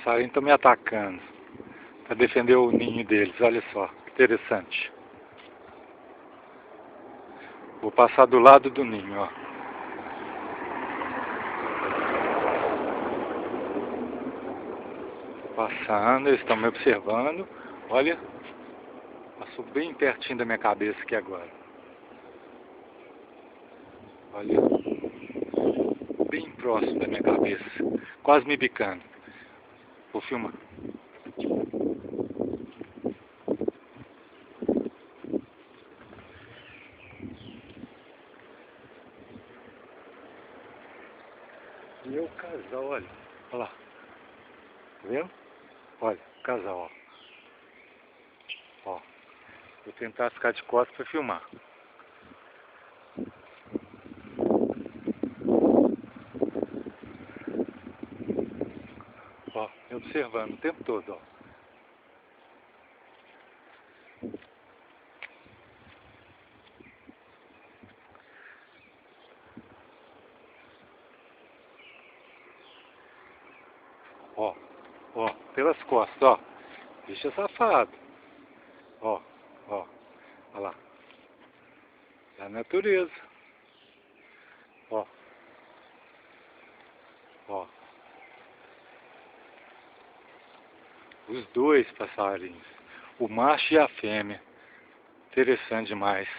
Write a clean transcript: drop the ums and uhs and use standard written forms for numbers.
passarinhos estão me atacando para defender o ninho deles, olha só, que interessante. Vou passar do lado do ninho, ó. Tô passando, eles estão me observando. Olha, passou bem pertinho da minha cabeça aqui agora. Olha, bem próximo da minha cabeça, quase me bicando. Vou filmar. E o casal, olha lá, tá vendo? Olha, o casal, ó. Vou tentar ficar de costas para filmar. Ó, me observando o tempo todo, ó. Ó, ó, pelas costas, ó. Bicho safado. Ó, ó, olha lá. É a natureza. Ó, ó. Os dois passarinhos. O macho e a fêmea. Interessante demais.